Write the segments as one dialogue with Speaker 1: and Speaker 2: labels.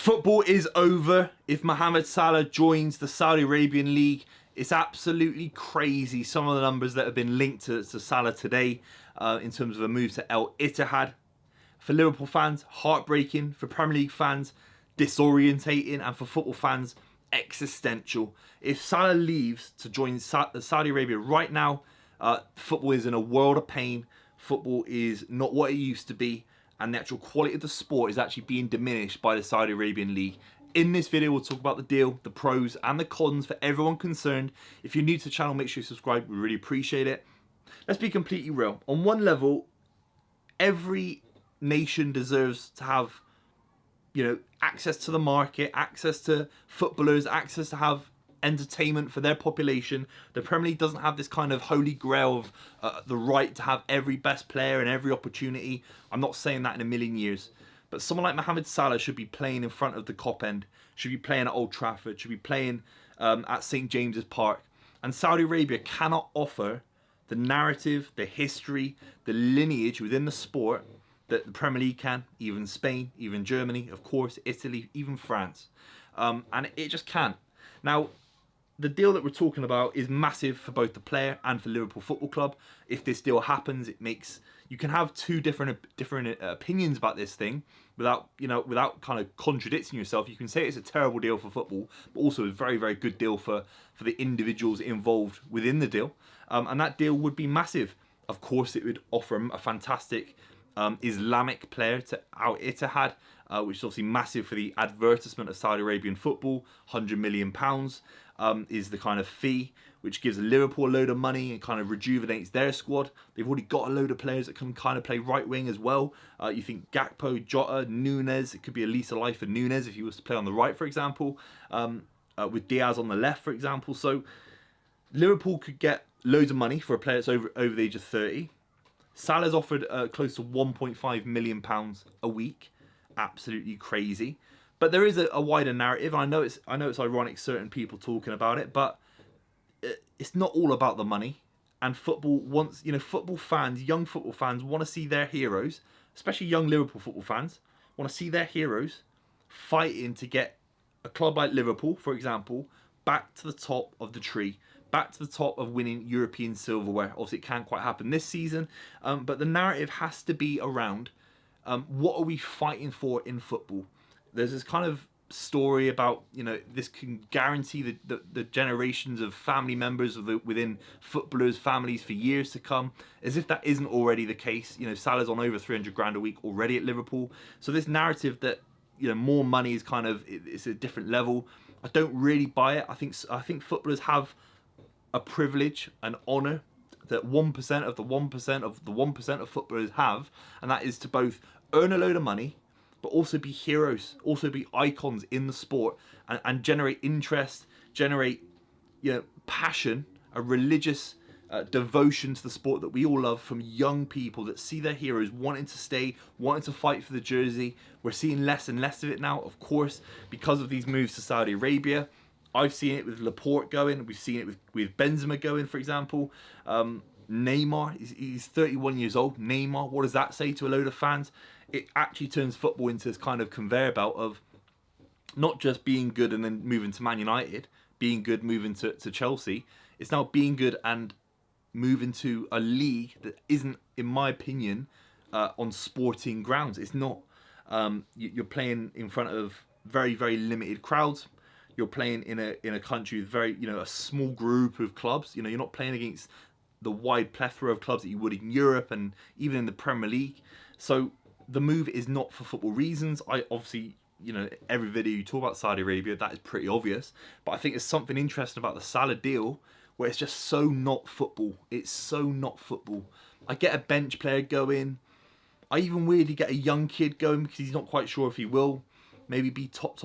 Speaker 1: Football is over. If Mohamed Salah joins the Saudi Arabian League, it's absolutely crazy. Some of the numbers that have been linked to Salah today in terms of a move to al-ittihad. For Liverpool fans, heartbreaking. For Premier League fans, disorientating. And for football fans, existential. If Salah leaves to join Saudi Arabia right now, football is in a world of pain. Football is not what it used to be. And the actual quality of the sport is actually being diminished by the Saudi Arabian League. In this video, we'll talk about the deal, the pros and the cons for everyone concerned. If you're new to the channel, make sure you subscribe. We really appreciate it. Let's be completely real. On one level, every nation deserves to have, access to the market, access to footballers, access to have entertainment for their population. The Premier League doesn't have this kind of holy grail of the right to have every best player and every opportunity. I'm not saying that in a million years, but someone like Mohamed Salah should be playing in front of the Kop End, should be playing at Old Trafford, should be playing at St James's Park. And Saudi Arabia cannot offer the narrative, the history, the lineage within the sport that the Premier League can, even Spain, even Germany, of course, Italy, even France. And it just can't. Now, the deal that we're talking about is massive for both the player and for Liverpool Football Club. If this deal happens, you can have two different opinions about this thing without kind of contradicting yourself. You can say it's a terrible deal for football, but also a very, very good deal for the individuals involved within the deal. And that deal would be massive. Of course, it would offer a fantastic Islamic player to al-ittihad, which is obviously massive for the advertisement of Saudi Arabian football. £100 million is the kind of fee, which gives Liverpool a load of money and kind of rejuvenates their squad. They've already got a load of players that can kind of play right wing as well. You think Gakpo, Jota, Nunes, it could be a lease of life for Nunes if he was to play on the right, for example, with Diaz on the left, for example. So Liverpool could get loads of money for a player that's over the age of 30. Salah's offered close to £1.5 million a week. Absolutely crazy. But there is a wider narrative. I know it's ironic certain people talking about it, but it's not all about the money. And football wants, football fans, young football fans want to see their heroes, especially young Liverpool football fans, want to see their heroes fighting to get a club like Liverpool, for example, back to the top of the tree, back to the top of winning European silverware. Obviously, it can't quite happen this season, but the narrative has to be around what are we fighting for in football. There's this kind of story about, this can guarantee the generations of family members within footballers' families for years to come, as if that isn't already the case. Salah's on over 300 grand a week already at Liverpool. So this narrative that, more money is it's a different level, I don't really buy it. I think footballers have a privilege, an honour that 1% of the 1% of the 1% of footballers have, and that is to both earn a load of money, but also be heroes, also be icons in the sport, and generate interest, generate passion, a religious devotion to the sport that we all love from young people that see their heroes wanting to stay, wanting to fight for the jersey. We're seeing less and less of it now, of course, because of these moves to Saudi Arabia. I've seen it with Laporte going. We've seen it with Benzema going, for example. Neymar, he's 31 years old. Neymar, what does that say to a load of fans? It actually turns football into this kind of conveyor belt of not just being good and then moving to Man United, being good, moving to Chelsea. It's now being good and moving to a league that isn't, in my opinion, on sporting grounds. It's not. You're playing in front of very, very limited crowds. You're playing in a country with very, a small group of clubs. You're not playing against the wide plethora of clubs that you would in Europe and even in the Premier League. So the move is not for football reasons. I obviously, every video you talk about Saudi Arabia, that is pretty obvious. But I think there's something interesting about the Salah deal where it's just so not football. It's so not football. I get a bench player going. I even weirdly get a young kid going because he's not quite sure if he will maybe be top.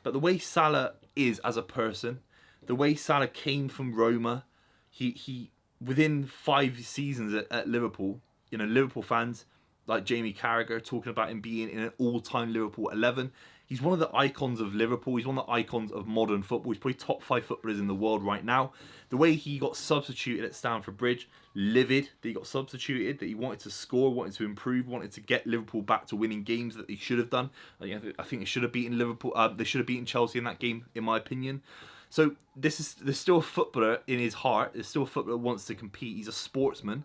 Speaker 1: But the way Salah is as a person, the way Salah came from Roma, he within 5 seasons at Liverpool, Liverpool fans, like Jamie Carragher talking about him being in an all-time Liverpool 11. He's one of the icons of Liverpool. He's one of the icons of modern football. He's probably top 5 footballers in the world right now. The way he got substituted at Stamford Bridge, livid that he got substituted, that he wanted to score, wanted to improve, wanted to get Liverpool back to winning games that they should have done. I think they should have beaten Liverpool. They should have beaten Chelsea in that game, in my opinion. So there's still a footballer in his heart. There's still a footballer who wants to compete. He's a sportsman.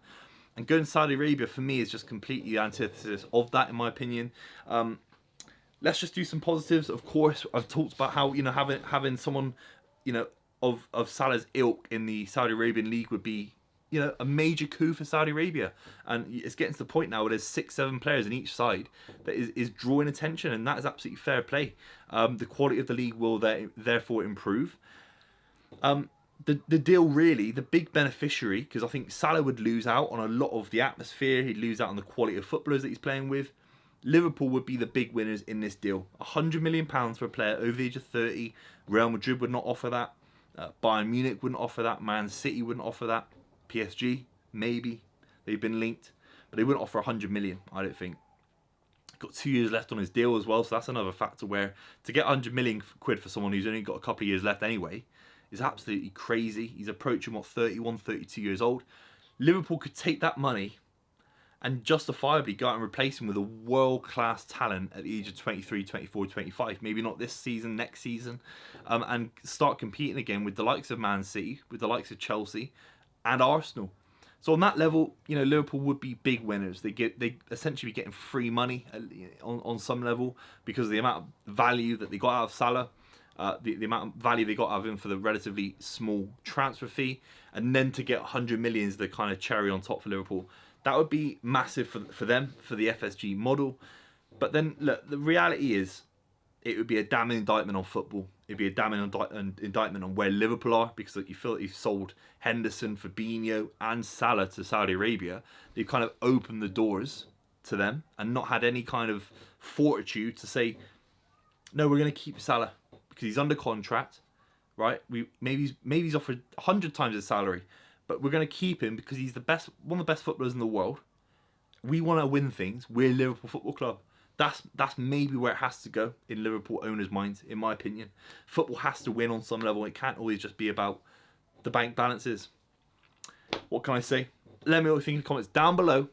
Speaker 1: And going to Saudi Arabia, for me, is just completely the antithesis of that, in my opinion. Let's just do some positives. Of course, I've talked about how, you know, having someone, you know, of Salah's ilk in the Saudi Arabian league would be, you know, a major coup for Saudi Arabia. And it's getting to the point now where there's 6-7 players in each side that is drawing attention, and that is absolutely fair play. The quality of the league will therefore improve. The deal really, the big beneficiary, because I think Salah would lose out on a lot of the atmosphere, he'd lose out on the quality of footballers that he's playing with. Liverpool would be the big winners in this deal. £100 million for a player over the age of 30. Real Madrid would not offer that. Bayern Munich wouldn't offer that. Man City wouldn't offer that. PSG, maybe. They've been linked. But they wouldn't offer £100 million, I don't think. Got 2 years left on his deal as well, so that's another factor where to get £100 million for someone who's only got a couple of years left anyway is absolutely crazy. He's approaching, what, 31, 32 years old. Liverpool could take that money and justifiably go out and replace him with a world-class talent at the age of 23, 24, 25. Maybe not this season, next season. And start competing again with the likes of Man City, with the likes of Chelsea and Arsenal. So on that level, you know, Liverpool would be big winners. They essentially be getting free money on some level because of the amount of value that they got out of Salah. The amount of value they got out of him for the relatively small transfer fee. And then to get 100 million is the kind of cherry on top for Liverpool. That would be massive for them, for the FSG model. But then, look, the reality is it would be a damning indictment on football. It'd be a damning indictment on where Liverpool are, because you feel that you've sold Henderson, Fabinho and Salah to Saudi Arabia. They've kind of opened the doors to them and not had any kind of fortitude to say, no, we're going to keep Salah because he's under contract, right? Maybe he's offered 100 times his salary. But we're going to keep him because he's one of the best footballers in the world. We want to win things. We're Liverpool Football Club. That's maybe where it has to go in Liverpool owners' minds, in my opinion. Football has to win on some level. It can't always just be about the bank balances. What can I say? Let me know what you think in the comments down below.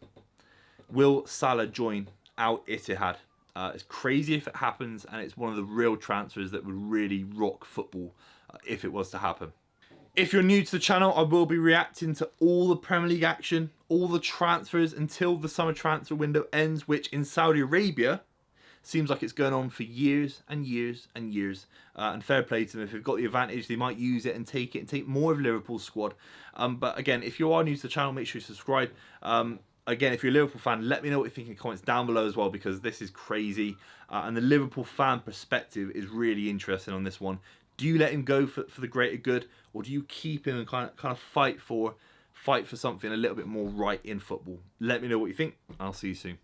Speaker 1: Will Salah join al-Ittihad? It's crazy if it happens, and it's one of the real transfers that would really rock football if it was to happen. If you're new to the channel, I will be reacting to all the Premier League action, all the transfers until the summer transfer window ends, which in Saudi Arabia seems like it's going on for years and years and years. And fair play to them. If they've got the advantage, they might use it and take more of Liverpool's squad. But again, if you are new to the channel, make sure you subscribe. Again, if you're a Liverpool fan, let me know what you think in the comments down below as well, because this is crazy. And the Liverpool fan perspective is really interesting on this one. Do you let him go for the greater good, or do you keep him and kind of fight for something a little bit more right in football? Let me know what you think. I'll see you soon.